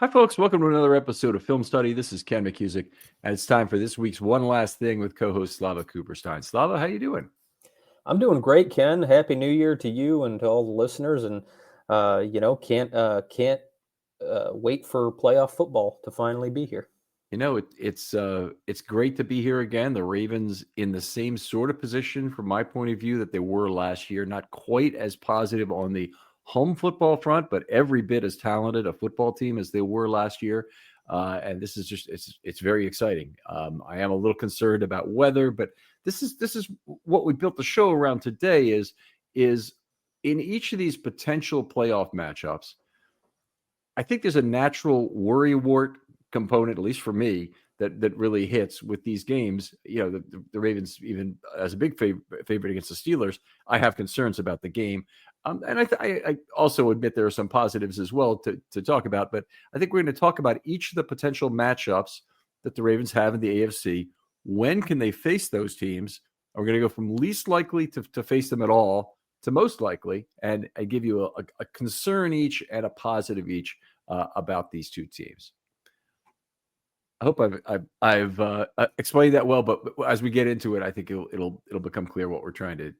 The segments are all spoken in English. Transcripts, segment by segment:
Hi, folks. Welcome to another episode of Film Study. This is Ken McCusick, and it's time for this week's One Last Thing with co-host Slava Cooperstein. Slava, how you doing? I'm doing great, Ken. Happy New Year to you and to all the listeners. And can't wait for playoff football to finally be here. It's great to be here again. The Ravens in the same sort of position, from my point of view, that they were last year. Not quite as positive on the home football front, but every bit as talented a football team as they were last year. And this is it's very exciting. I am a little concerned about weather, but this is what we built the show around today. Is in each of these potential playoff matchups, I think there's a natural worrywart component, at least for me, that really hits with these games. The Ravens, even as a big favorite against the Steelers, I have concerns about the game. And I also admit there are some positives as well to talk about. But I think we're going to talk about each of the potential matchups that the Ravens have in the AFC. When can they face those teams? We're going to go from least likely to face them at all to most likely, and I give you a concern each and a positive each about these two teams. I hope I've explained that well, but as we get into it, I think it'll become clear what we're trying to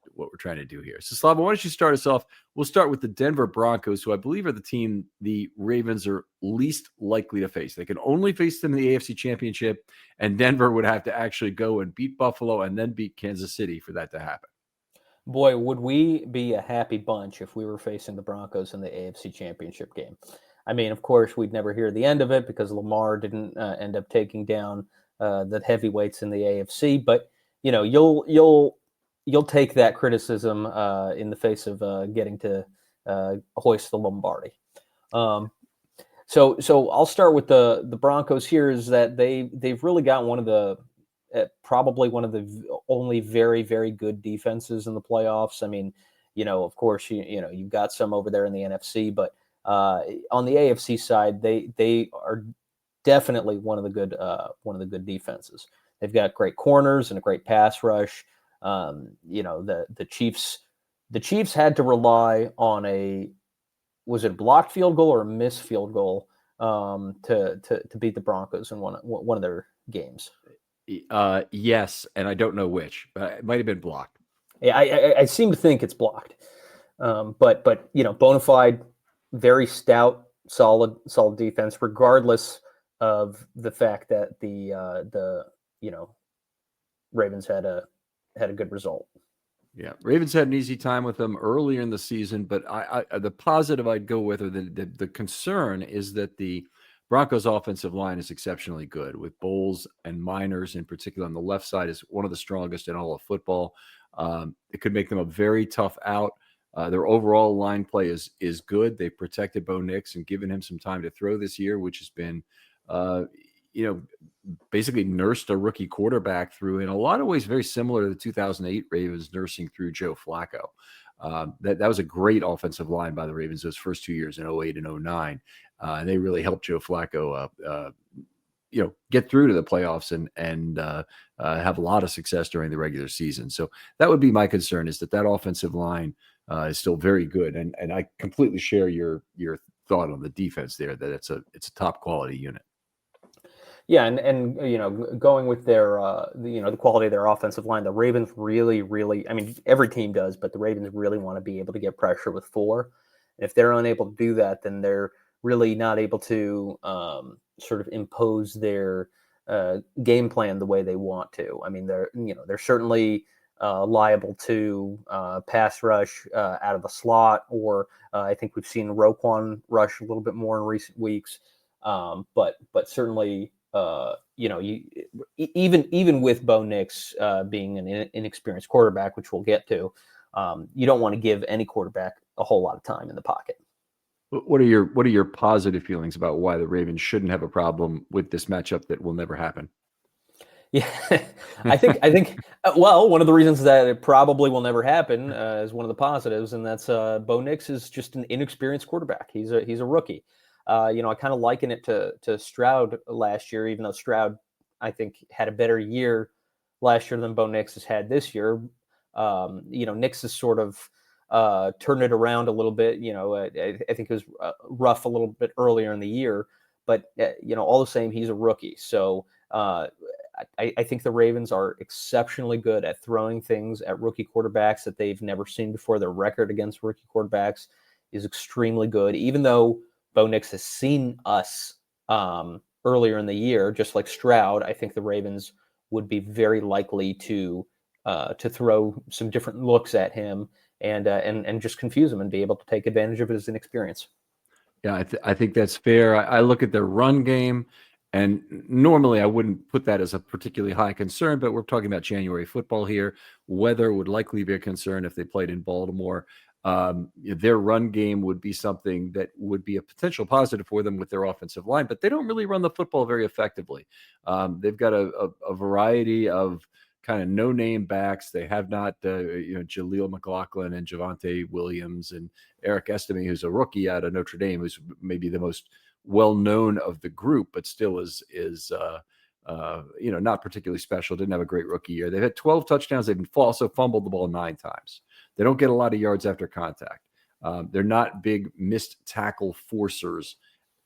do here. So, Slava, why don't you start us off? We'll start with the Denver Broncos, who I believe are the team the Ravens are least likely to face. They can only face them in the AFC Championship, and Denver would have to actually go and beat Buffalo and then beat Kansas City for that to happen. Boy, would we be a happy bunch if we were facing the Broncos in the AFC Championship game. I mean, of course, we'd never hear the end of it because Lamar didn't end up taking down the heavyweights in the AFC. But you'll take that criticism in the face of getting to hoist the Lombardi. So I'll start with the Broncos here. Is that they've really got probably one of the only very, very good defenses in the playoffs. I mean, of course, you've got some over there in the NFC, but on the AFC side, they are definitely one of the good defenses. They've got great corners and a great pass rush. The Chiefs had to rely on was it a blocked field goal or a missed field goal to beat the Broncos in one of their games. Yes, and I don't know which. It might have been blocked. Yeah, I seem to think it's blocked. But bona fide, very stout, solid defense, regardless of the fact that the Ravens had a good result. Yeah, Ravens had an easy time with them earlier in the season, but the positive I'd go with, or the concern, is that the Broncos' offensive line is exceptionally good, with Bowles and Miners in particular on the left side is one of the strongest in all of football. It could make them a very tough out. Their overall line play is good. They've protected Bo Nix and given him some time to throw this year, which has been, basically nursed a rookie quarterback through, in a lot of ways, very similar to the 2008 Ravens nursing through Joe Flacco. That was a great offensive line by the Ravens those first 2 years in 2008 and 2009. And they really helped Joe Flacco, get through to the playoffs and have a lot of success during the regular season. So that would be my concern, is that offensive line is still very good. And I completely share your thought on the defense there, that it's a top quality unit. Yeah, and going with their the quality of their offensive line, the Ravens really, I mean, every team does, but the Ravens really want to be able to get pressure with four. And if they're unable to do that, then they're really not able to sort of impose their game plan the way they want to. I mean, they're certainly liable to pass rush out of the slot, or I think we've seen Roquan rush a little bit more in recent weeks. But certainly, even with Bo Nix being an inexperienced quarterback, which we'll get to, you don't want to give any quarterback a whole lot of time in the pocket. What are your positive feelings about why the Ravens shouldn't have a problem with this matchup that will never happen? Yeah, I think. Well, one of the reasons that it probably will never happen is one of the positives, and that's Bo Nix is just an inexperienced quarterback. He's a rookie. I kind of liken it to Stroud last year, even though Stroud, I think, had a better year last year than Bo Nix has had this year. Nix has sort of turned it around a little bit. I think it was rough a little bit earlier in the year, but all the same, he's a rookie. So I think the Ravens are exceptionally good at throwing things at rookie quarterbacks that they've never seen before. Their record against rookie quarterbacks is extremely good, even though Bo Nix has seen us earlier in the year, just like Stroud. I think the Ravens would be very likely to throw some different looks at him and just confuse him and be able to take advantage of his inexperience. Yeah, I think that's fair. I look at their run game, and normally I wouldn't put that as a particularly high concern, but we're talking about January football here. Weather would likely be a concern if they played in Baltimore. Their run game would be something that would be a potential positive for them with their offensive line, but they don't really run the football very effectively. They've got a variety of kind of no-name backs. They have not, Jaleel McLaughlin and Javonte Williams and Eric Estime, who's a rookie out of Notre Dame, who's maybe the most well-known of the group, but still is not particularly special. Didn't have a great rookie year. They've had 12 touchdowns. They've also fumbled the ball 9 times. They don't get a lot of yards after contact. They're not big missed tackle forcers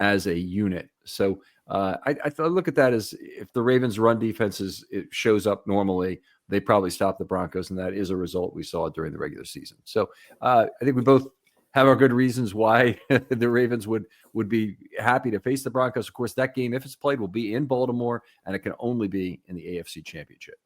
as a unit. So I look at that as if the Ravens' run defense it shows up normally, they probably stop the Broncos, and that is a result we saw during the regular season. So I think we both have our good reasons why the Ravens would be happy to face the Broncos. Of course, that game, if it's played, will be in Baltimore, and it can only be in the AFC Championship.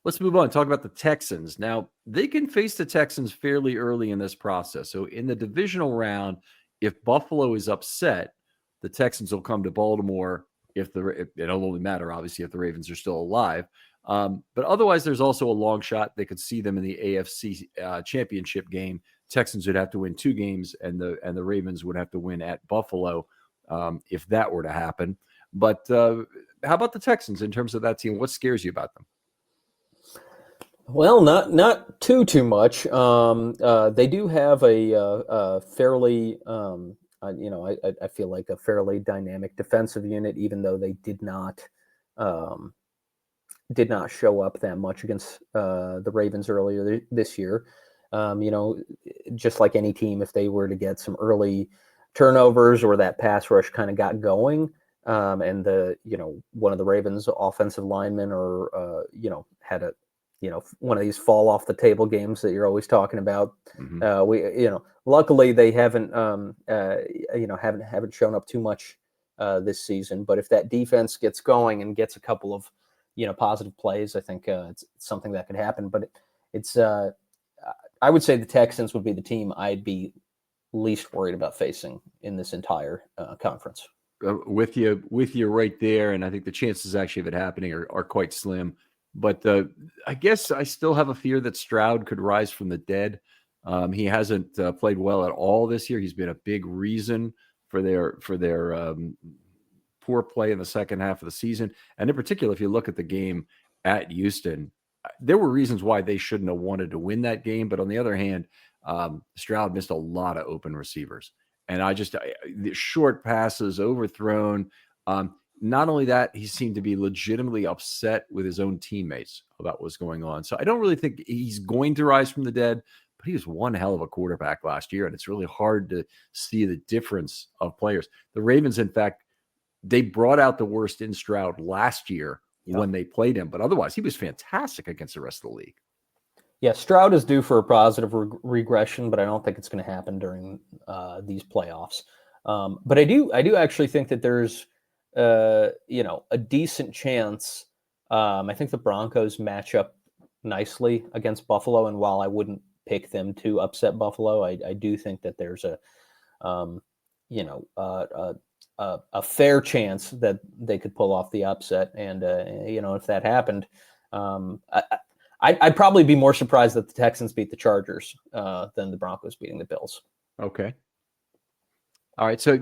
Let's move on. Talk about the Texans. Now, they can face the Texans fairly early in this process. So in the divisional round, if Buffalo is upset, the Texans will come to Baltimore. It'll only matter, obviously, if the Ravens are still alive. But otherwise, there's also a long shot they could see them in the AFC Championship game. Texans would have to win 2 games, and the Ravens would have to win at Buffalo if that were to happen. But how about the Texans in terms of that team? What scares you about them? Well, not too much. They do have a fairly, I feel like a fairly dynamic defensive unit, even though they did not show up that much against the Ravens earlier this year. Just like any team, if they were to get some early turnovers or that pass rush kind of got going, and one of the Ravens offensive linemen had one of these fall off the table games that you're always talking about. Mm-hmm. Luckily they haven't shown up too much this season, but if that defense gets going and gets a couple of, positive plays, I think it's something that could happen. But I would say the Texans would be the team I'd be least worried about facing in this entire conference. With you right there. And I think the chances actually of it happening are quite slim. But I guess I still have a fear that Stroud could rise from the dead. He hasn't played well at all this year. He's been a big reason for their poor play in the second half of the season. And in particular, if you look at the game at Houston, there were reasons why they shouldn't have wanted to win that game. But on the other hand, Stroud missed a lot of open receivers. And the short passes overthrown. Not only that, he seemed to be legitimately upset with his own teammates about what's going on. So I don't really think he's going to rise from the dead, but he was one hell of a quarterback last year, and it's really hard to see the difference of players. The Ravens, in fact, they brought out the worst in Stroud last year when they played him, but otherwise he was fantastic against the rest of the league. Yeah, Stroud is due for a positive regression, but I don't think it's going to happen during these playoffs. But I do actually think that there's a decent chance. I think the Broncos match up nicely against Buffalo, and while I wouldn't pick them to upset Buffalo, I do think that there's a fair chance that they could pull off the upset. And if that happened, I'd probably be more surprised that the Texans beat the Chargers than the Broncos beating the Bills. Okay. All right, so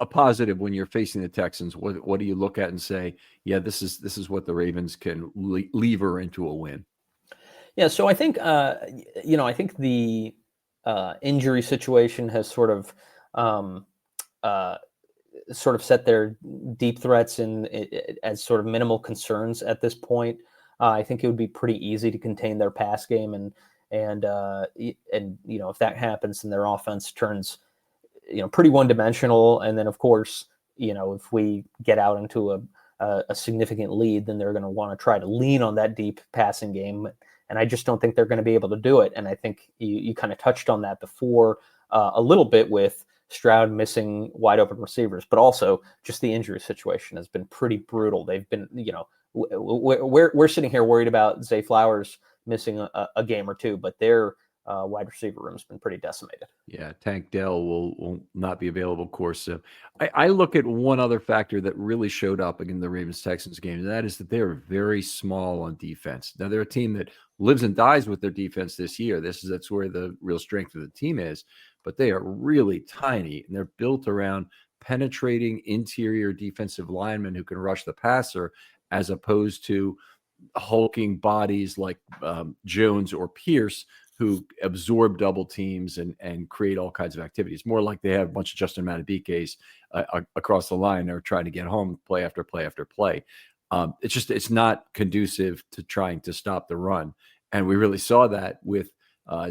a positive when you're facing the Texans, what do you look at and say, yeah, this is what the Ravens can lever into a win? Yeah, so I think the injury situation has sort of set their deep threats as sort of minimal concerns at this point. I think it would be pretty easy to contain their pass game, and if that happens, then their offense turns pretty one-dimensional. And then, of course, if we get out into a significant lead, then they're going to want to try to lean on that deep passing game. And I just don't think they're going to be able to do it. And I think you kind of touched on that before a little bit with Stroud missing wide open receivers, but also just the injury situation has been pretty brutal. They've been, we're sitting here worried about Zay Flowers missing a game or two, but their wide receiver room has been pretty decimated. Yeah, Tank Dell will not be available, of course. So I look at one other factor that really showed up in the Ravens-Texans game, and that is that they're very small on defense. Now, they're a team that lives and dies with their defense this year. That's where the real strength of the team is, but they are really tiny, and they're built around penetrating interior defensive linemen who can rush the passer, as opposed to hulking bodies like Jones or Pierce, who absorb double teams and create all kinds of activities. More like they have a bunch of Justin Madubuike's across the line. They're trying to get home play after play after play. It's not conducive to trying to stop the run. And we really saw that with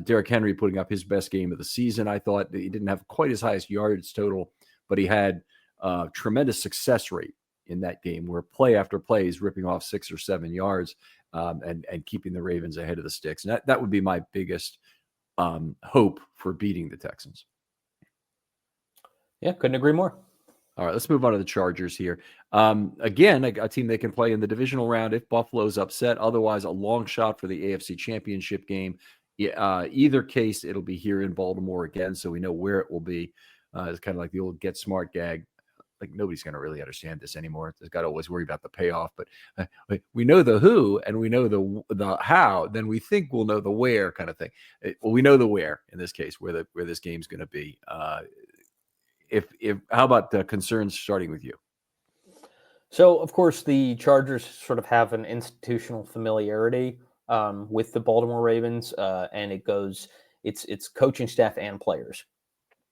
Derrick Henry putting up his best game of the season. I thought he didn't have quite his highest yardage total, but he had tremendous success rate in that game, where play after play he's ripping off 6 or 7 yards. And keeping the Ravens ahead of the sticks. And that would be my biggest hope for beating the Texans. Yeah, couldn't agree more. All right, let's move on to the Chargers here. Again, a team they can play in the divisional round if Buffalo's upset. Otherwise, a long shot for the AFC Championship game. Either case, it'll be here in Baltimore again, so we know where it will be. It's kind of like the old get smart gag. Like, nobody's going to really understand this anymore. They've got to always worry about the payoff, but we know the who and we know the how, then we think we'll know the where kind of thing. Well, we know the where in this case, where this game's going to be. How about the concerns, starting with you? So, of course, the Chargers sort of have an institutional familiarity with the Baltimore Ravens, and it's coaching staff and players.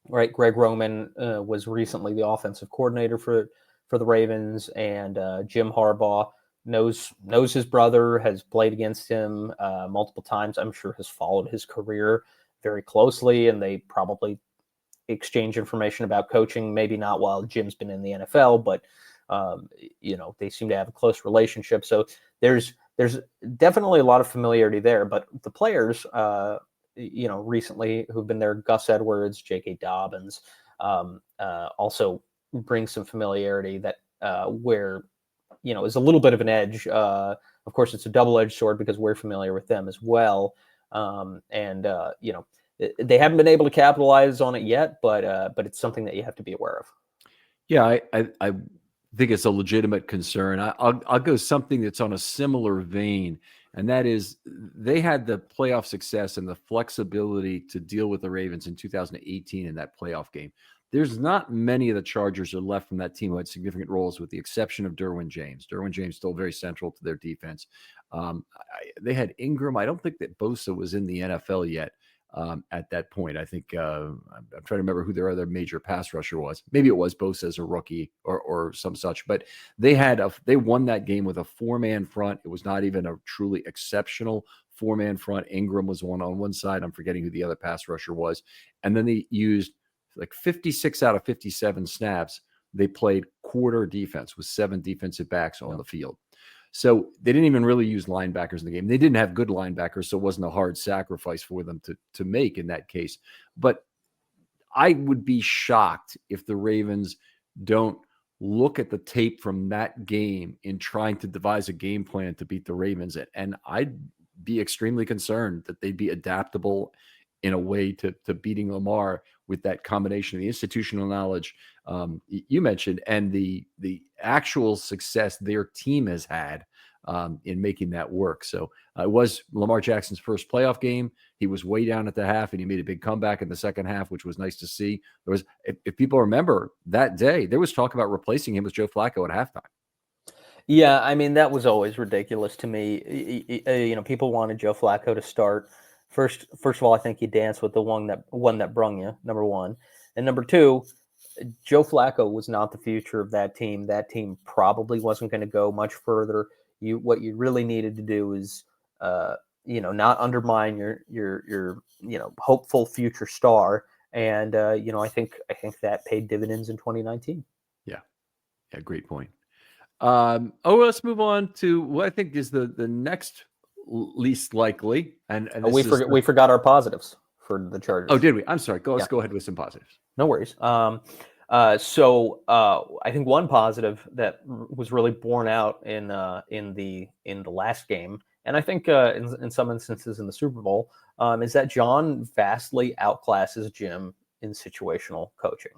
Right, Greg Roman was recently the offensive coordinator for the Ravens, and Jim Harbaugh knows his brother, has played against him multiple times. I'm sure has followed his career very closely, and they probably exchange information about coaching. Maybe not while Jim's been in the NFL, but they seem to have a close relationship. So there's definitely a lot of familiarity there. But the players, recently who've been there, Gus Edwards, J.K. Dobbins, also bring some familiarity that where, is a little bit of an edge. Of course, it's a double-edged sword because we're familiar with them as well. They haven't been able to capitalize on it yet, but it's something that you have to be aware of. Yeah, I think it's a legitimate concern. I'll go something that's on a similar vein. And that is, they had the playoff success and the flexibility to deal with the Ravens in 2018 in that playoff game. There's not many of the Chargers are left from that team who had significant roles, with the exception of Derwin James. Derwin James still very central to their defense. They had Ingram. I don't think that Bosa was in the NFL yet at that point. I think I'm trying to remember who their other major pass rusher was. Maybe it was Bosa as a rookie or some such. But they won that game with a 4-man front. It was not even a truly exceptional 4-man front. Ingram was on one side. I'm forgetting who the other pass rusher was. And then they used like 56 out of 57 snaps. They played quarter defense with 7 defensive backs on the field. So they didn't even really use linebackers in the game. They didn't have good linebackers, so it wasn't a hard sacrifice for them to make in that case. But I would be shocked if the Ravens don't look at the tape from that game in trying to devise a game plan to beat the Ravens. And I'd be extremely concerned that they'd be adaptable in a way to beating Lamar with that combination of the institutional knowledge you mentioned and the actual success their team has had in making that work. So it was Lamar Jackson's first playoff game. He was way down at the half, and he made a big comeback in the second half, which was nice to see. There was, if people remember that day, there was talk about replacing him with Joe Flacco at halftime. Yeah, I mean, that was always ridiculous to me. People wanted Joe Flacco to start. First of all, I think you dance with the one that brung you, number one. And number two, Joe Flacco was not the future of that team. That team probably wasn't going to go much further. What you really needed to do is, not undermine your hopeful future star And I think that paid dividends in 2019. Yeah, great point. Let's move on to what I think is the next least likely, and We forgot our positives for the Chargers. Oh, did we? I'm sorry. Let's go ahead with some positives. No worries. So I think one positive that was really borne out in the last game, and I think in some instances in the Super Bowl, is that John vastly outclasses Jim in situational coaching.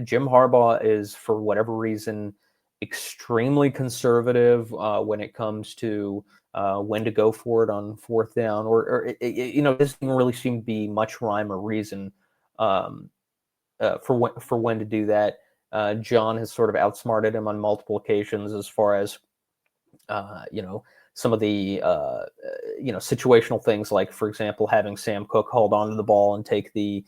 Jim Harbaugh is, for whatever reason, extremely conservative when it comes to when to go for it on fourth down, or it doesn't really seem to be much rhyme or reason for when to do that. John has sort of outsmarted him on multiple occasions as far as some of the situational things, like, for example, having Sam Cook hold on to the ball and take the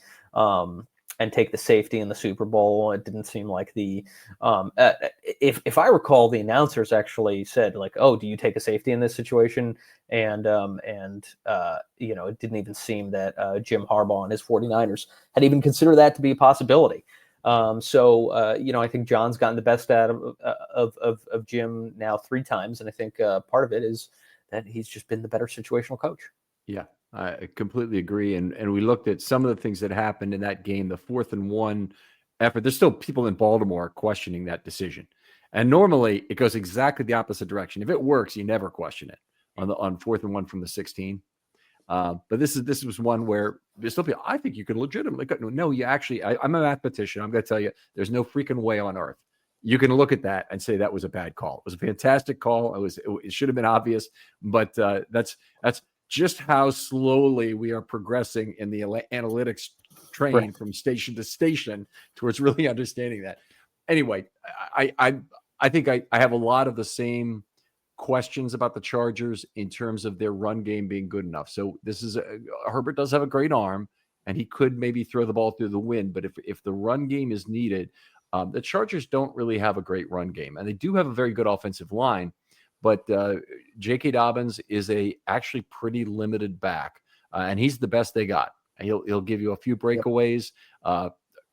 safety in the Super Bowl. It didn't seem like if I recall, the announcers actually said, like, "Oh, do you take a safety in this situation?" And it didn't even seem that Jim Harbaugh and his 49ers had even considered that to be a possibility. I think John's gotten the best out of Jim now 3 times, and I think part of it is that he's just been the better situational coach. Yeah, I completely agree. And we looked at some of the things that happened in that game, the 4th and 1 effort. There's still people in Baltimore questioning that decision. And normally it goes exactly the opposite direction. If it works, you never question it on 4th and 1 from the 16. But this was one where there's still people, I think you could legitimately go. No, you actually, I'm a mathematician. I'm going to tell you, there's no freaking way on earth you can look at that and say that was a bad call. It was a fantastic call. It should have been obvious, but that's just how slowly we are progressing in the analytics train from station to station towards really understanding that. Anyway, I think I have a lot of the same questions about the Chargers in terms of their run game being good enough. So Herbert does have a great arm, and he could maybe throw the ball through the wind. But if the run game is needed, the Chargers don't really have a great run game, and they do have a very good offensive line. But J.K. Dobbins is actually pretty limited back, and he's the best they got. He'll give you a few breakaways.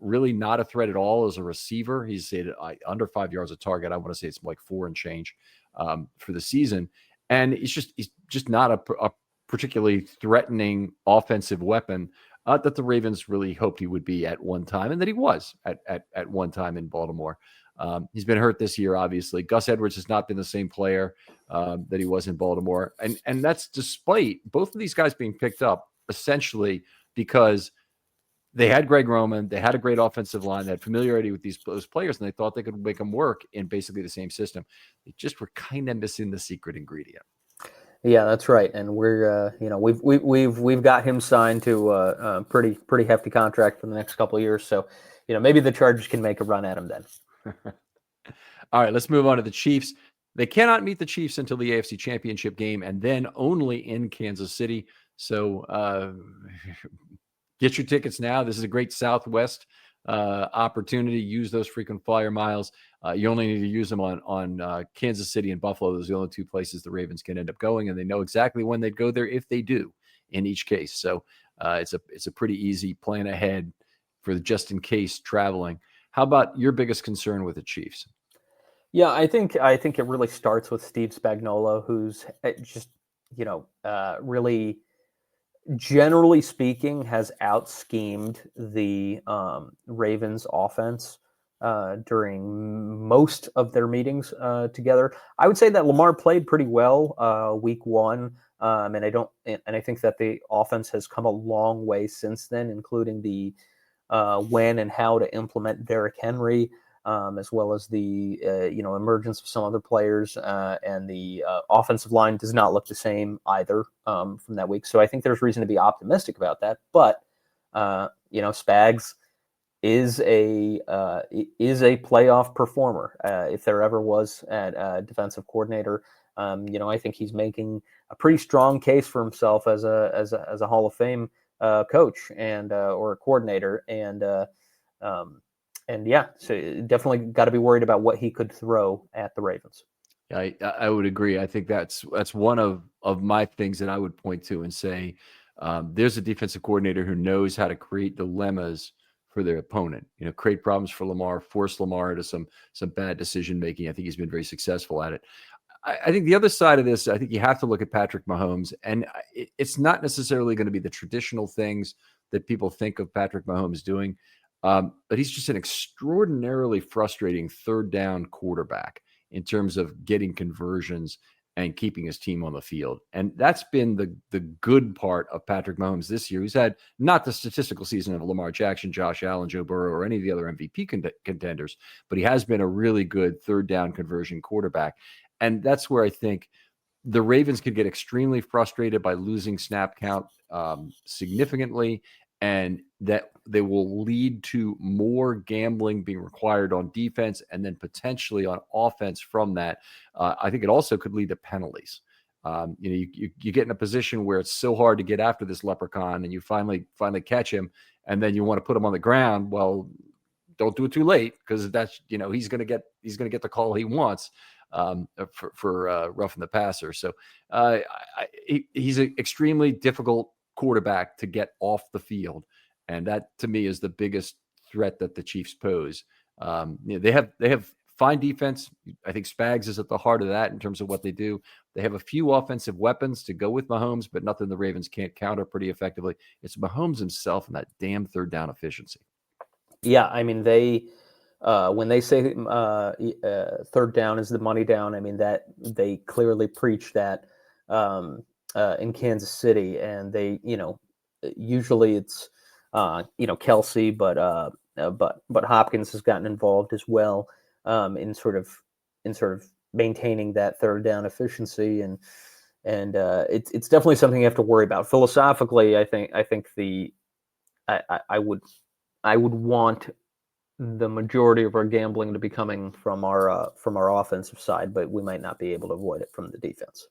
Really not a threat at all as a receiver. He's under 5 yards a target. I want to say it's like 4 and change for the season, and he's just not a particularly threatening offensive weapon that the Ravens really hoped he would be at one time, and that he was at one time in Baltimore. He's been hurt this year, obviously. Gus Edwards has not been the same player that he was in Baltimore. And that's despite both of these guys being picked up essentially because they had Greg Roman, they had a great offensive line, they had familiarity with those players, and they thought they could make them work in basically the same system. They just were kind of missing the secret ingredient. Yeah, that's right. And we're we've got him signed to a pretty hefty contract for the next couple of years. So, maybe the Chargers can make a run at him then. All right, let's move on to the Chiefs. They cannot meet the Chiefs until the AFC Championship game, and then only in Kansas City. So get your tickets now. This is a great Southwest opportunity. Use those frequent flyer miles. You only need to use them on Kansas City and Buffalo. Those are the only 2 places the Ravens can end up going, and they know exactly when they'd go there if they do in each case. So it's a pretty easy plan ahead for the just in case traveling. How about your biggest concern with the Chiefs? Yeah, I think it really starts with Steve Spagnuolo, who's just really, generally speaking, has out-schemed the Ravens offense during most of their meetings together. I would say that Lamar played pretty well week 1, and I think that the offense has come a long way since then, including the when and how to implement Derrick Henry, as well as the emergence of some other players, and the offensive line does not look the same either from that week. So I think there's reason to be optimistic about that. But Spags is a playoff performer if there ever was at defensive coordinator. I think he's making a pretty strong case for himself as a Hall of Fame coach and or a coordinator, and yeah, so definitely got to be worried about what he could throw at the Ravens. I would agree. I think that's one of my things that I would point to and say There's a defensive coordinator who knows how to create dilemmas for their opponent, create problems for Lamar, force Lamar into some bad decision making. I think he's been very successful at it. I think the other side of this, I think you have to look at Patrick Mahomes, and it's not necessarily going to be the traditional things that people think of Patrick Mahomes doing, but he's just an extraordinarily frustrating third down quarterback in terms of getting conversions and keeping his team on the field. And that's been the good part of Patrick Mahomes this year. He's had not the statistical season of Lamar Jackson, Josh Allen, Joe Burrow, or any of the other MVP contenders, but he has been a really good third down conversion quarterback. And that's where I think the Ravens could get extremely frustrated by losing snap count significantly, and that they will lead to more gambling being required on defense and then potentially on offense from that. I think it also could lead to penalties. You get in a position where it's so hard to get after this leprechaun, and you finally catch him, and then you want to put him on the ground. Well, don't do it too late, because that's he's going to get the call he wants for roughing the passer. So he's an extremely difficult quarterback to get off the field, and that to me is the biggest threat that the Chiefs pose. They have fine defense. I think Spags is at the heart of that in terms of what they do. They have a few offensive weapons to go with Mahomes, but nothing the Ravens can't counter pretty effectively. It's Mahomes himself and that damn third down efficiency. Yeah, I mean, they when they say third down is the money down, I mean, that they clearly preach that in Kansas City, and they, usually it's Kelsey, but Hopkins has gotten involved as well in sort of maintaining that third down efficiency, and it's definitely something you have to worry about. Philosophically, I think I would want the majority of our gambling to be coming from our offensive side, but we might not be able to avoid it from the defense.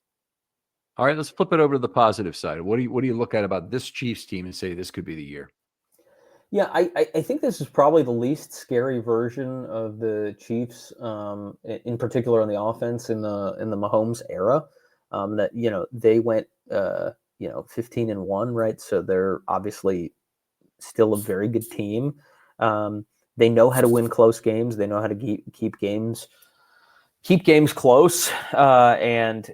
All right, let's flip it over to the positive side. What do you look at about this Chiefs team and say this could be the year? Yeah, I think this is probably the least scary version of the Chiefs, in particular on the offense in the Mahomes era. That they went 15-1, right? So they're obviously still a very good team. They know how to win close games. They know how to keep games close, and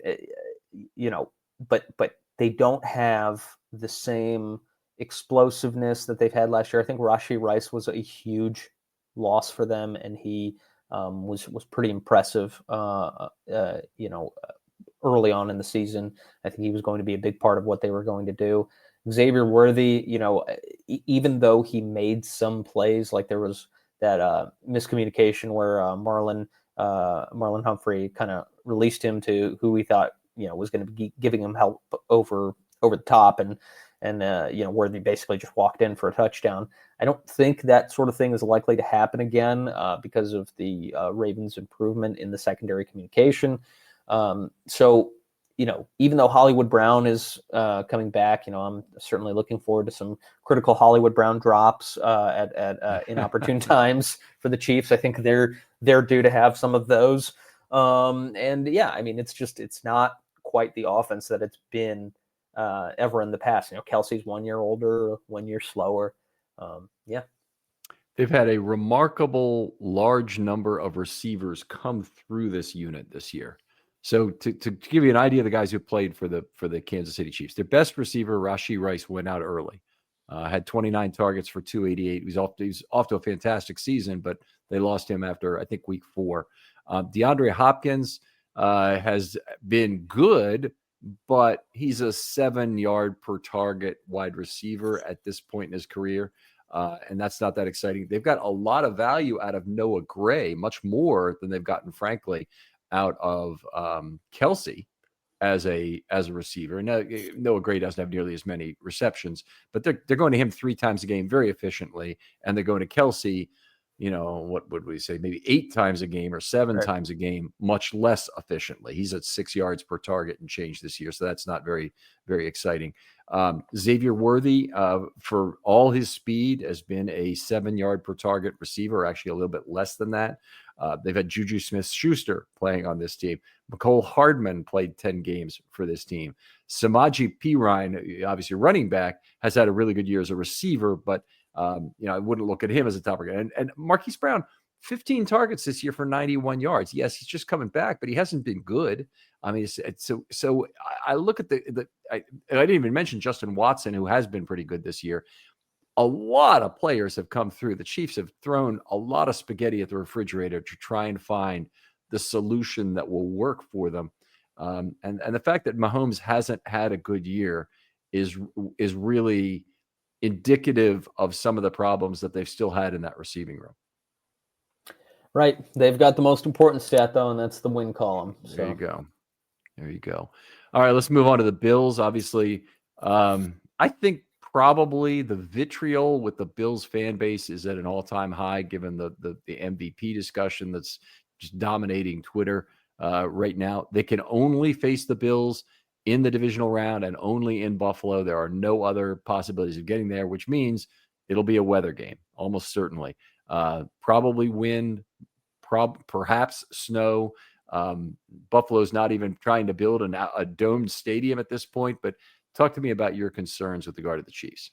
but they don't have the same explosiveness that they've had last year. I think Rashee Rice was a huge loss for them, and he was pretty impressive. Early on in the season, I think he was going to be a big part of what they were going to do. Xavier Worthy, even though he made some plays, like there was that miscommunication where Marlon Humphrey kind of released him to who we thought was going to be giving him help over the top, and Worthy basically just walked in for a touchdown. I don't think that sort of thing is likely to happen again because of the Ravens' improvement in the secondary communication. So even though Hollywood Brown is coming back, I'm certainly looking forward to some critical Hollywood Brown drops at inopportune times for the Chiefs. I think they're due to have some of those. And yeah, I mean, it's not quite the offense that it's been ever in the past. Kelsey's 1 year older, 1 year slower. Yeah. They've had a remarkable large number of receivers come through this unit this year. So to give you an idea of the guys who played for the Kansas City Chiefs, their best receiver, Rashee Rice, went out early, had 29 targets for 288. He was off to a fantastic season, but they lost him after, I think, week 4. DeAndre Hopkins has been good, but he's a 7-yard per target wide receiver at this point in his career. And that's not that exciting. They've got a lot of value out of Noah Gray, much more than they've gotten, frankly, out of Kelsey as a receiver. Now, Noah Gray doesn't have nearly as many receptions, but they're going to him 3 times a game very efficiently, and they're going to Kelsey, what would we say, maybe 8 times a game or 7 times a game, much less efficiently. He's at 6 yards per target and change this year, so that's not very, very exciting. Xavier Worthy, for all his speed, has been a 7-yard per target receiver, actually a little bit less than that. They've had Juju Smith-Schuster playing on this team. McCole Hardman played 10 games for this team. Samaje Perine, obviously running back, has had a really good year as a receiver, but I wouldn't look at him as a top guy. And Marquise Brown, 15 targets this year for 91 yards. Yes, he's just coming back, but he hasn't been good. I mean, so I look at I didn't even mention Justin Watson, who has been pretty good this year. A lot of players have come through. The Chiefs have thrown a lot of spaghetti at the refrigerator to try and find the solution that will work for them. And the fact that Mahomes hasn't had a good year is really indicative of some of the problems that they've still had in that receiving room. Right. They've got the most important stat, though, and that's the win column. So. There you go. All right, let's move on to the Bills. Obviously, I think probably the vitriol with the Bills fan base is at an all-time high, given the MVP discussion that's just dominating Twitter right now. They can only face the Bills in the divisional round and only in Buffalo. There are no other possibilities of getting there, which means it'll be a weather game, almost certainly. Probably wind, perhaps snow. Buffalo's not even trying to build a domed stadium at this point, but talk to me about your concerns with regard to the Chiefs.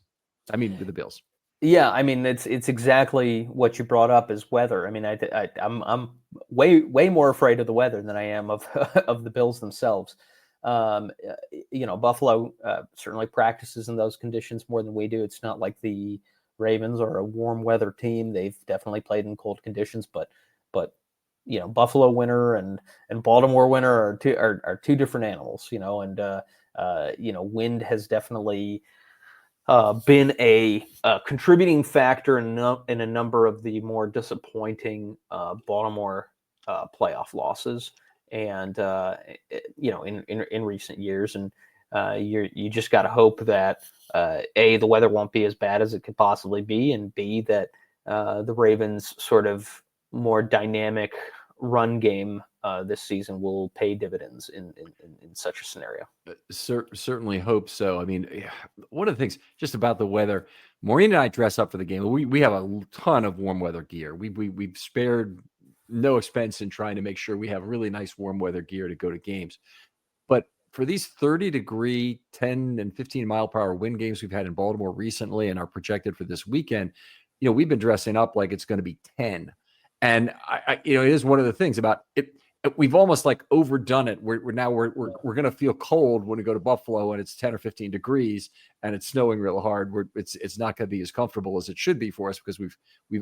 I mean, with the Bills. Yeah, I mean, it's exactly what you brought up is weather. I mean, I'm way more afraid of the weather than I am of of the Bills themselves. Buffalo certainly practices in those conditions more than we do. It's not like the Ravens are a warm weather team. They've definitely played in cold conditions, but Buffalo winter and Baltimore winter are two different animals. Wind has definitely been a contributing factor in a number of the more disappointing Baltimore playoff losses, and in recent years. And you just got to hope that A, the weather won't be as bad as it could possibly be, and B, that the Ravens' sort of more dynamic run game this season will pay dividends in such a scenario. Certainly hope so. I mean, one of the things just about the weather, Maureen and I dress up for the game. We have a ton of warm weather gear. We've spared no expense in trying to make sure we have really nice warm weather gear to go to games. But for these 30-degree, 10 and 15 mile per hour wind games we've had in Baltimore recently and are projected for this weekend, we've been dressing up like it's going to be 10. And it is one of the things about it. We've almost like overdone it. We're going to feel cold when we go to Buffalo and it's 10 or 15 degrees and it's snowing real hard. It's not going to be as comfortable as it should be for us because we've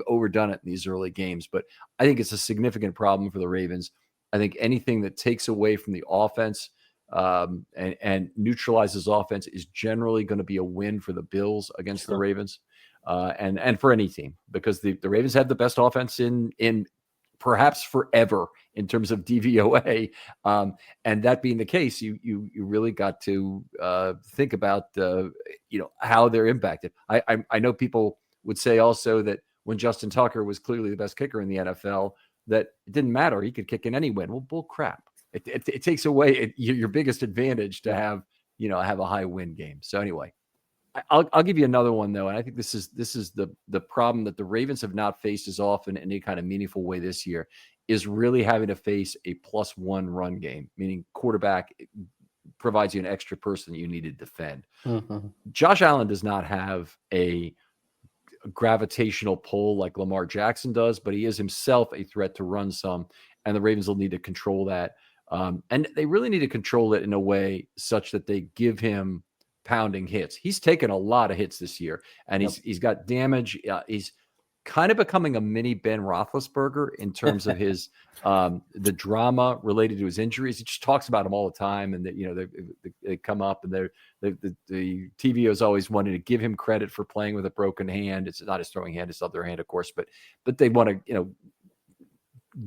overdone it in these early games. But I think it's a significant problem for the Ravens. I think anything that takes away from the offense and neutralizes offense is generally going to be a win for the Bills against the Ravens. And for any team, because the Ravens have the best offense in perhaps forever in terms of DVOA. And that being the case, you really got to think about how they're impacted. I know people would say also that when Justin Tucker was clearly the best kicker in the NFL, that it didn't matter. He could kick in any win. Well, bull crap. It takes away your biggest advantage to have a high win game. So anyway, I'll give you another one though, and I think this is the problem that the Ravens have not faced as often in any kind of meaningful way this year, is really having to face a +1 run game, meaning quarterback provides you an extra person that you need to defend. Mm-hmm. Josh Allen does not have a gravitational pull like Lamar Jackson does, but he is himself a threat to run some, and the Ravens will need to control that. And they really need to control it in a way such that they give him pounding hits. He's taken a lot of hits this year, and he's got damage. He's kind of becoming a mini Ben Roethlisberger in terms of his the drama related to his injuries. He just talks about them all the time, and that they come up, and the TV is always wanting to give him credit for playing with a broken hand. It's not his throwing hand; it's other hand, of course, but they want to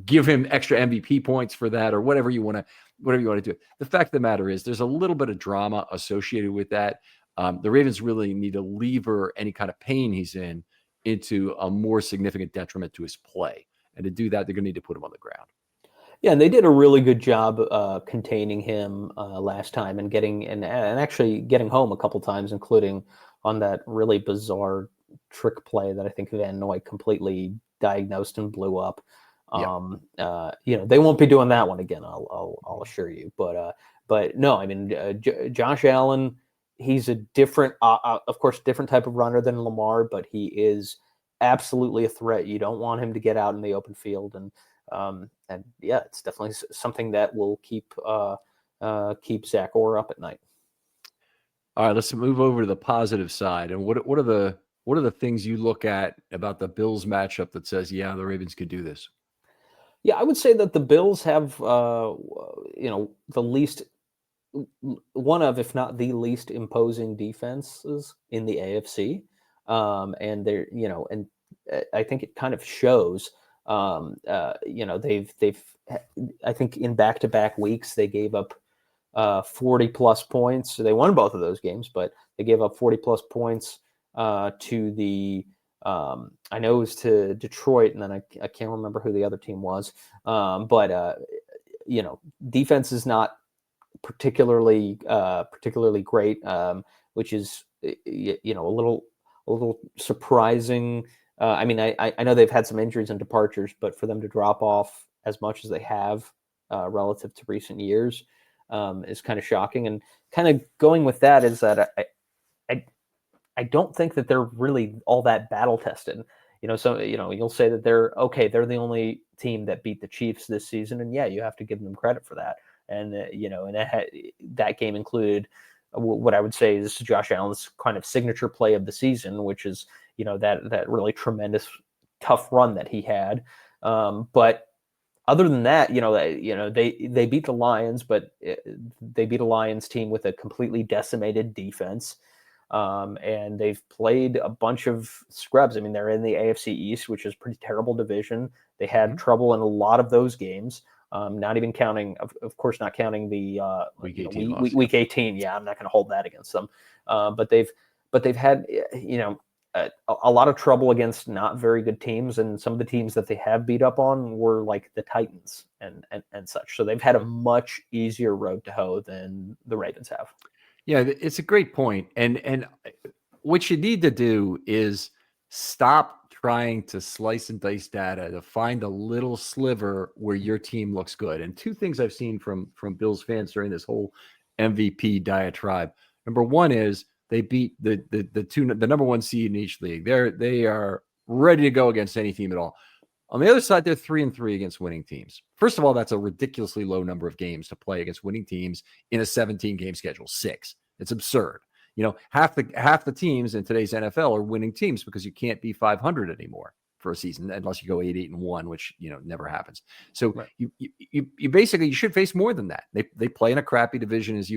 give him extra MVP points for that, or whatever you want to do. The fact of the matter is there's a little bit of drama associated with that. The Ravens really need to lever any kind of pain he's in into a more significant detriment to his play. And to do that, they're going to need to put him on the ground. Yeah, and they did a really good job containing him last time and actually getting home a couple times, including on that really bizarre trick play that I think Van Noy completely diagnosed and blew up. They won't be doing that one again. I'll assure you. But no, I mean, Josh Allen, he's a different, of course, different type of runner than Lamar, but he is absolutely a threat. You don't want him to get out in the open field, and yeah, it's definitely something that will keep Zach Orr up at night. All right, let's move over to the positive side. And what are the things you look at about the Bills matchup that says, yeah, the Ravens could do this? Yeah, I would say that the Bills have, the least, one of, if not the least imposing defenses in the AFC. And they're, and I think it kind of shows, they've, I think in back-to-back weeks, they gave up 40 plus points. So they won both of those games, but they gave up 40 plus points to the, I know it was to Detroit, and then I can't remember who the other team was. But defense is not particularly great, which is, a little surprising. I mean, I know they've had some injuries and departures, but for them to drop off as much as they have relative to recent years is kind of shocking. And kind of going with that is that I don't think that they're really all that battle tested. So you'll say that they're the only team that beat the Chiefs this season, and yeah, you have to give them credit for that. And that game included what I would say is Josh Allen's kind of signature play of the season, which is that really tremendous tough run that he had. But other than that, they beat the Lions, but they beat a Lions team with a completely decimated defense. And they've played a bunch of scrubs. I mean, they're in the AFC East, which is a pretty terrible division. They had trouble in a lot of those games. Not even counting, of course, not counting the week 18. Yeah, I'm not going to hold that against them. But they've had a lot of trouble against not very good teams, and some of the teams that they have beat up on were like the Titans and such. So they've had a much easier road to hoe than the Ravens have. Yeah, it's a great point. And what you need to do is stop trying to slice and dice data to find a little sliver where your team looks good. And two things I've seen from Bills fans during this whole MVP diatribe. Number one is they beat the number one seed in each league. They are ready to go against any team at all. On the other side, they're 3-3 against winning teams. First of all, that's a ridiculously low number of games to play against winning teams in a 17-game schedule. 6. It's absurd. Half the teams in today's NFL are winning teams because you can't be 500 anymore for a season unless you go 8-1, which never happens. So right. you basically you should face more than that. They play in a crappy division as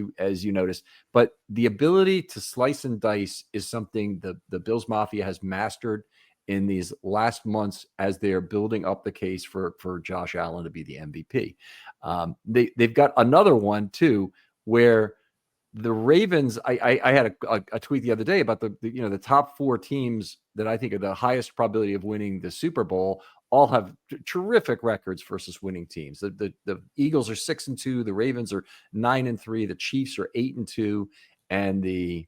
you noticed, but the ability to slice and dice is something the Bills Mafia has mastered in these last months as they're building up the case for Josh Allen to be the MVP. They've got another one too, where the Ravens, I had a tweet the other day about the top 4 teams that I think are the highest probability of winning the Super Bowl all have terrific records versus winning teams. The Eagles are 6-2, the Ravens are 9-3, the Chiefs are 8-2, and the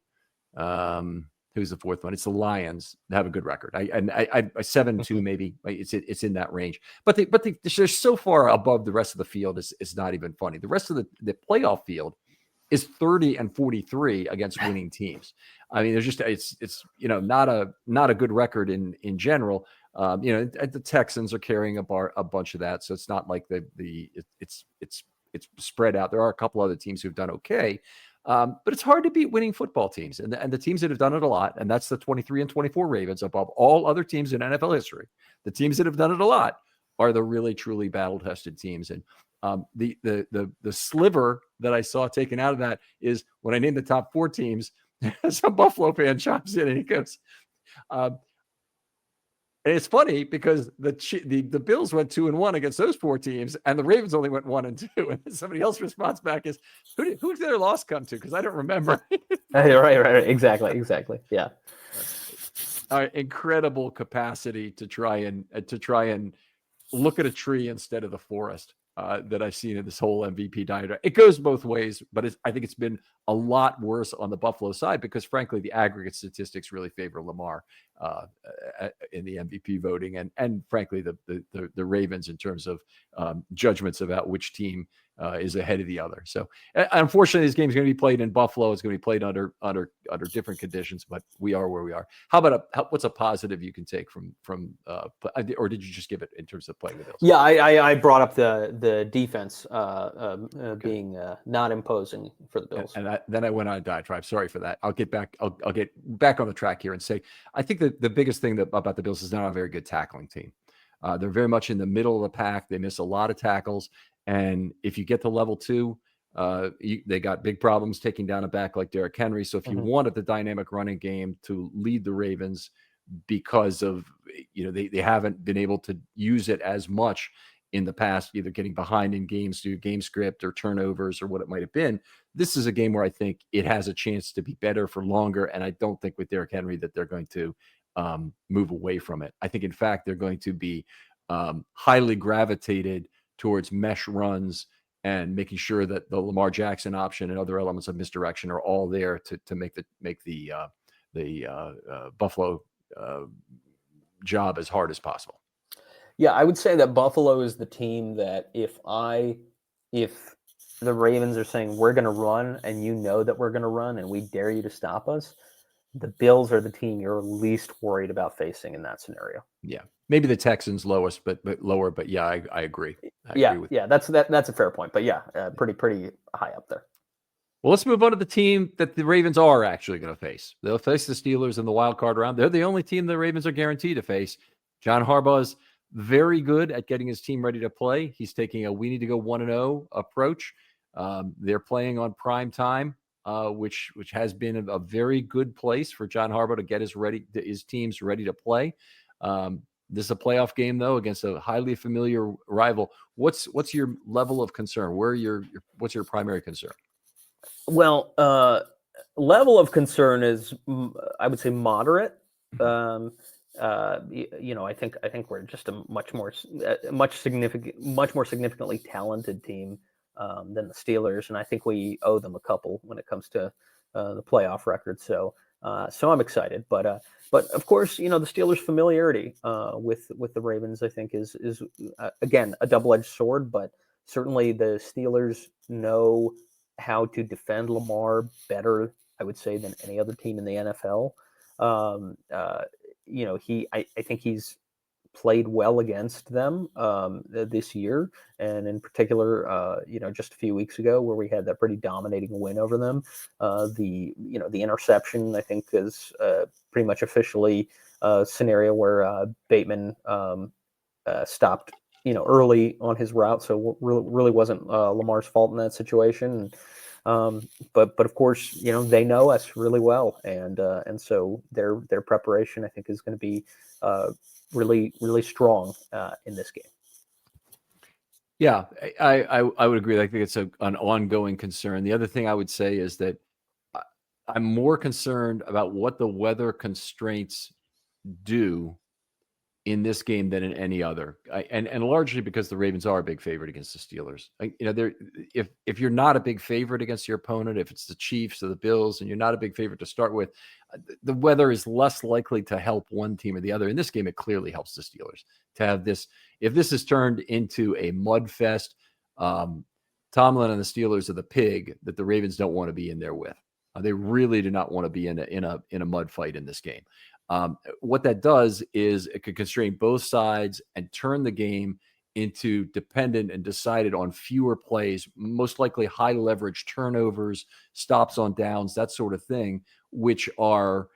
who's the fourth one? It's the Lions that have a good record. I 7-2 maybe. It's in that range. But they're so far above the rest of the field. It's not even funny. The rest of the playoff field is 30-43 against winning teams. I mean, there's just it's not a good record in general. The Texans are carrying a bunch of that, so it's not like it's spread out. There are a couple other teams who've done okay. But it's hard to beat winning football teams, and the teams that have done it a lot, and that's the 23-24 Ravens above all other teams in NFL history. The teams that have done it a lot are the really truly battle-tested teams. And the sliver that I saw taken out of that is when I named the top 4 teams, some Buffalo fan chimes in and he goes, and it's funny because the Bills went 2-1 against those 4 teams, and the Ravens only went 1-2. And somebody else responds back is, who did their loss come to? Because I don't remember. Right. Exactly. Yeah. Incredible capacity to try and look at a tree instead of the forest that I've seen in this whole MVP diatribe. It goes both ways, but I think it's been a lot worse on the Buffalo side because, frankly, the aggregate statistics really favor Lamar. in the MVP voting, and frankly the Ravens in terms of judgments about which team is ahead of the other. So unfortunately, this game is going to be played in Buffalo. It's going to be played under different conditions, but we are where we are. How about what's a positive you can take from or did you just give it in terms of playing the Bills? Yeah, I brought up the defense being not imposing for the Bills, and then I went on a diatribe. Sorry for that. I'll get back on the track here and say I think that the biggest thing about the Bills is not a very good tackling team. They're very much in the middle of the pack. They miss a lot of tackles. And if you get to level 2, they got big problems taking down a back like Derrick Henry. So if you wanted the dynamic running game to lead the Ravens because of, they haven't been able to use it as much in the past, either getting behind in games due to game script or turnovers or what it might have been, this is a game where I think it has a chance to be better for longer. And I don't think with Derrick Henry that they're going to move away from it. I think, in fact, they're going to be highly gravitated towards mesh runs and making sure that the Lamar Jackson option and other elements of misdirection are all there to make the Buffalo job as hard as possible. Yeah, I would say that Buffalo is the team that if the Ravens are saying we're going to run and that we're going to run and we dare you to stop us, the Bills are the team you're least worried about facing in that scenario. Yeah, maybe the Texans lowest, but lower. But yeah, I agree. That's a fair point. But yeah, pretty high up there. Well, let's move on to the team that the Ravens are actually going to face. They'll face the Steelers in the wild card round. They're the only team the Ravens are guaranteed to face. John Harbaugh's very good at getting his team ready to play. He's taking a we need to go 1-0 approach. They're playing on prime time. Which has been a very good place for John Harbaugh to get his teams ready to play. This is a playoff game though against a highly familiar rival. What's your level of concern? What's your primary concern? Well, level of concern is I would say moderate. I think we're just a much more significantly talented team than the Steelers, and I think we owe them a couple when it comes to the playoff record. So I'm excited, but of course, the Steelers' familiarity with the Ravens, I think, is again a double-edged sword. But certainly, the Steelers know how to defend Lamar better, I would say, than any other team in the NFL. I think he's played well against them this year, and in particular, just a few weeks ago where we had that pretty dominating win over them. The interception, I think, is pretty much officially a scenario where Bateman stopped early on his route, so really wasn't Lamar's fault in that situation. But of course, they know us really well, and so their preparation, I think, is going to be really, really strong in this game. Yeah, I would agree. I think it's an ongoing concern. The other thing I would say is that I'm more concerned about what the weather constraints do in this game than in any other, and largely because the Ravens are a big favorite against the Steelers. If you're not a big favorite against your opponent, if it's the Chiefs or the Bills, and you're not a big favorite to start with, the weather is less likely to help one team or the other. In this game, it clearly helps the Steelers to have this. If this is turned into a mud fest, Tomlin and the Steelers are the pig that the Ravens don't want to be in there with. They really do not want to be in a mud fight in this game. What that does is it could constrain both sides and turn the game into dependent and decided on fewer plays, most likely high leverage turnovers, stops on downs, that sort of thing, which are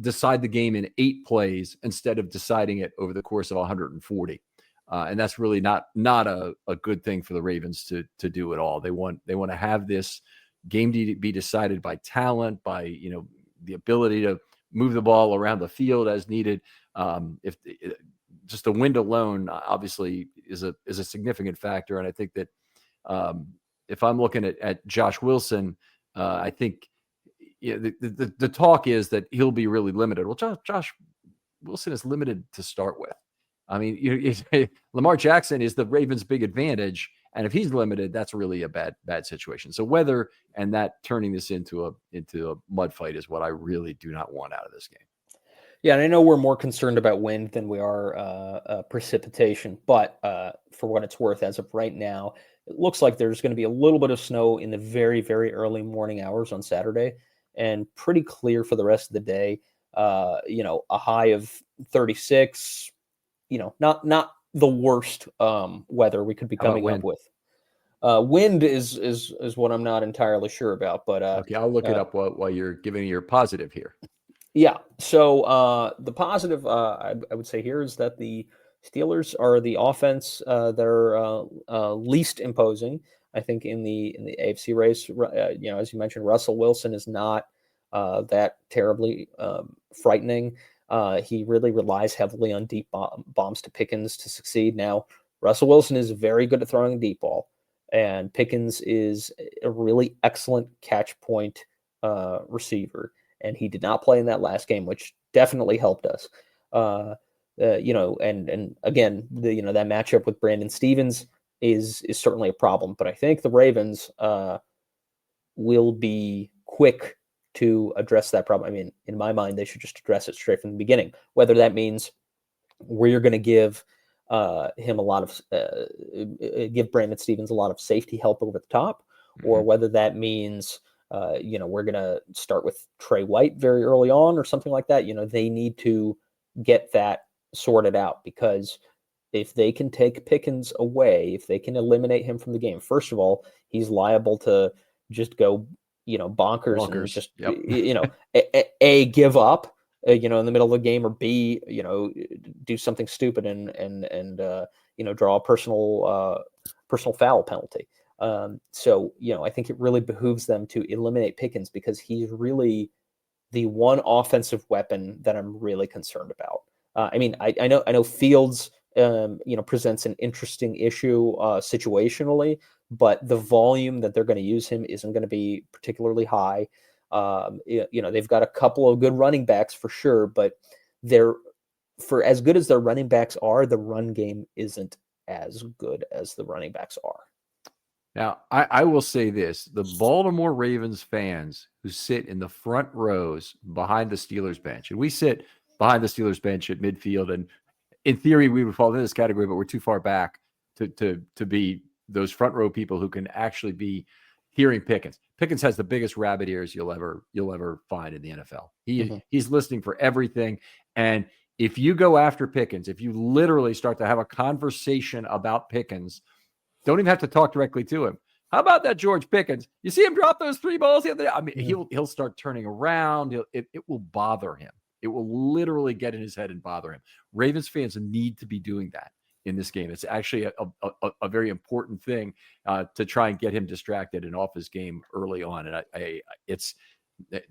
decide the game in 8 plays instead of deciding it over the course of 140. And that's really not a good thing for the Ravens to do at all. They want to have this game to be decided by talent, by the ability to move the ball around the field as needed. If just the wind alone, obviously, is a significant factor, and I think that if I'm looking at Josh Wilson, I think the talk is that he'll be really limited. Well, Josh Wilson is limited to start with. I mean, Lamar Jackson is the Ravens' big advantage, and if he's limited, that's really a bad situation. So weather and that turning this into a mud fight is what I really do not want out of this game. Yeah, and I know we're more concerned about wind than we are precipitation, but for what it's worth, as of right now, it looks like there's going to be a little bit of snow in the very, very early morning hours on Saturday, and pretty clear for the rest of the day. A high of 36. Not the worst weather we could be How about coming up wind? with. Wind is what I'm not entirely sure about, but Okay, I'll look it uh, up while you're giving your positive here. yeah. So the positive I would say here is that the Steelers are the offense they're least imposing. I think in the AFC race, as you mentioned, Russell Wilson is not that terribly frightening. He really relies heavily on deep bombs to Pickens to succeed. Now, Russell Wilson is very good at throwing a deep ball, and Pickens is a really excellent catch point receiver, and he did not play in that last game, which definitely helped us. And again, that matchup with Brandon Stevens is certainly a problem. But I think the Ravens will be quick to address that problem. I mean, in my mind, they should just address it straight from the beginning. Whether that means we're going to give him a lot of give Brandon Stevens a lot of safety help over the top, or Mhm. whether that means we're going to start with Trey White very early on or something like that. They need to get that sorted out, because if they can take Pickens away, if they can eliminate him from the game, first of all, he's liable to just go, bonkers and Bonkers. just, Yep. give up, in the middle of the game, or B, do something stupid and draw a personal foul penalty. So I think it really behooves them to eliminate Pickens, because he's really the one offensive weapon that I'm really concerned about. I know Fields, presents an interesting issue situationally, but the volume that they're going to use him isn't going to be particularly high. They've got a couple of good running backs for sure, but they're for as good as their running backs are, the run game isn't as good as the running backs are. Now, I will say this: the Baltimore Ravens fans who sit in the front rows behind the Steelers bench, and we sit behind the Steelers bench at midfield, and in theory, we would fall into this category, but we're too far back to be those front row people who can actually be hearing Pickens. Pickens has the biggest rabbit ears you'll ever find in the NFL. Mhm. He's listening for everything, and if you go after Pickens, if you literally start to have a conversation about Pickens, don't even have to talk directly to him. How about that George Pickens? You see him drop those 3 balls the other day? I mean, Mhm. he'll start turning around. It will bother him. It will literally get in his head and bother him. Ravens fans need to be doing that in this game. It's actually a very important thing to try and get him distracted and off his game early on. And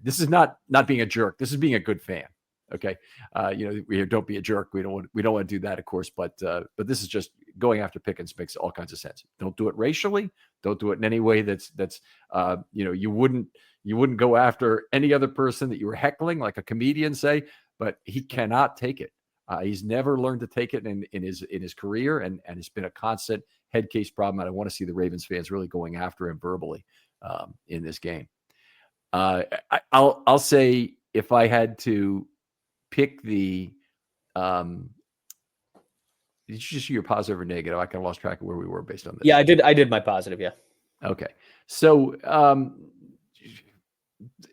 this is not being a jerk. This is being a good fan. Okay, don't be a jerk. We don't want to do that, of course. But this is just going after Pickens makes all kinds of sense. Don't do it racially. Don't do it in any way that's you wouldn't go after any other person that you were heckling, like a comedian, say. But he cannot take it. He's never learned to take it in his career, and it's been a constant head case problem. And I want to see the Ravens fans really going after him verbally in this game. I'll say, if I had to pick the did you just do your positive or negative? I kind of lost track of where we were based on this. Yeah, I did my positive. Yeah. Okay. So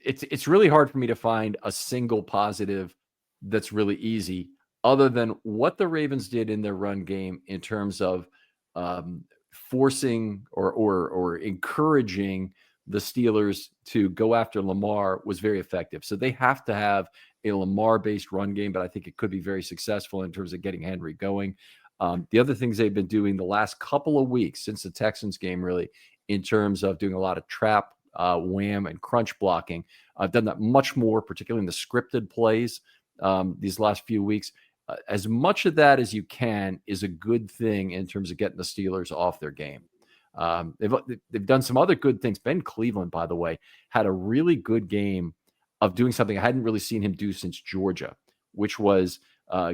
it's really hard for me to find a single positive that's really easy, other than what the Ravens did in their run game in terms of forcing or encouraging the Steelers to go after Lamar was very effective. So they have to have a Lamar-based run game, but I think it could be very successful in terms of getting Henry going. The other things they've been doing the last couple of weeks since the Texans game, really, in terms of doing a lot of trap, wham, and crunch blocking. I've done that much more, particularly in the scripted plays these last few weeks. As much of that as you can is a good thing in terms of getting the Steelers off their game. They've done some other good things. Ben Cleveland, by the way, had a really good game of doing something I hadn't really seen him do since Georgia, which was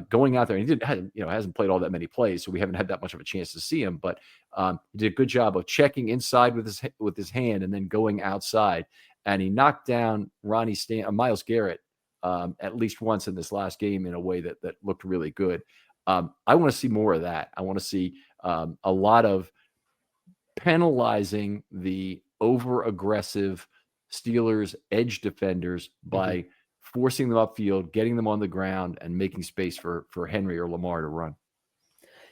going out there. And hasn't played all that many plays, so we haven't had that much of a chance to see him. But he did a good job of checking inside with his hand and then going outside. And he knocked down Miles Garrett at least once in this last game in a way that looked really good. I want to see more of that. I want to see a lot of penalizing the over-aggressive Steelers edge defenders by forcing them upfield, getting them on the ground, and making space for Henry or Lamar to run.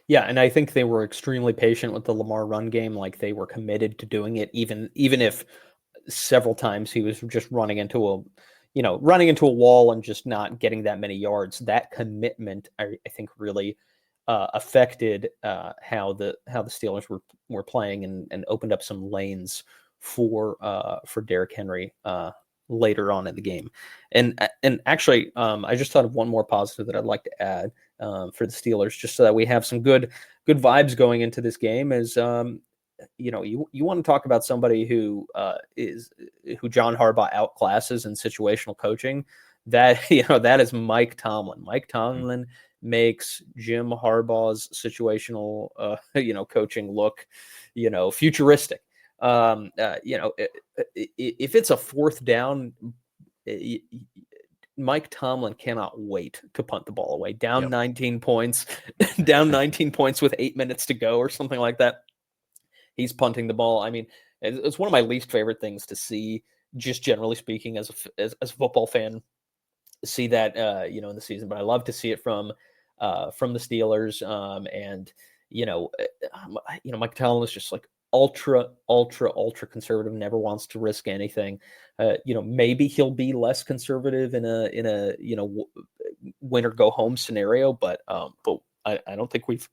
Yeah, and I think they were extremely patient with the Lamar run game. Like, they were committed to doing it, even if several times he was just running into a wall and just not getting that many yards. That commitment, I think, really affected how the Steelers were playing and opened up some lanes for Derrick Henry later on in the game. And actually, I just thought of one more positive that I'd like to add for the Steelers, just so that we have some good vibes going into this game. Is you want to talk about somebody who John Harbaugh outclasses in situational coaching. That is Mike Tomlin. Mike Tomlin makes Jim Harbaugh's situational coaching look futuristic. If it's a fourth down, Mike Tomlin cannot wait to punt the ball away. Down 19 points, down 19 points with 8 minutes to go or something like that. He's punting the ball. I mean, it's one of my least favorite things to see, just generally speaking, as a football fan, see that in the season. But I love to see it from the Steelers. Mike Tomlin is just like ultra conservative, never wants to risk anything. Maybe he'll be less conservative in a win or go home scenario, but I don't think we've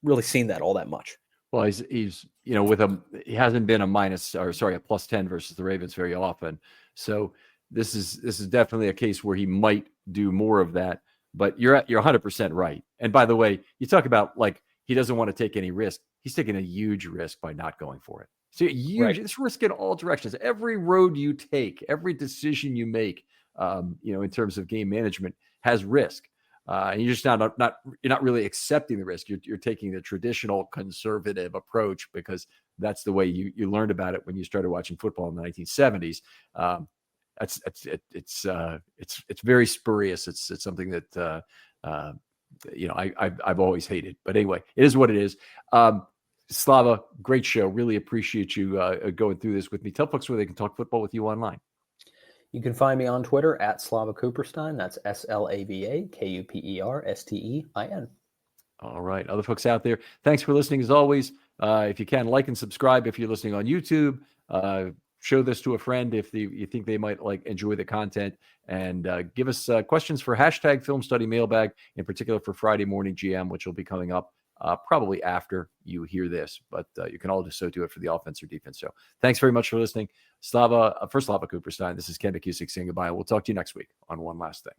really seen that all that much. Well, he's he hasn't been a +10 versus the Ravens very often. So this is definitely a case where he might do more of that. But you're 100% right. And by the way, you talk about like he doesn't want to take any risk. He's taking a huge risk by not going for it. So it's risk in all directions. Every road you take, every decision you make, in terms of game management has risk. And you're just you're not really accepting the risk. You're taking the traditional conservative approach because that's the way you learned about it when you started watching football in the 1970s. It's very spurious. It's something that I've always hated. But anyway, it is what it is. Slava, great show. Really appreciate you going through this with me. Tell folks where they can talk football with you online. You can find me on Twitter at Slava Cooperstein. That's SLAVAKUPERSTEIN. All right. Other folks out there, thanks for listening as always. If you can, like and subscribe if you're listening on YouTube. Show this to a friend if you think they might enjoy the content. And give us questions for hashtag Film Study Mailbag, in particular for Friday Morning GM, which will be coming up probably after you hear this. But you can all just do it for the offense or defense. So thanks very much for listening. Slava Cooperstein, this is Ken McKusick saying goodbye. We'll talk to you next week on One Last Thing.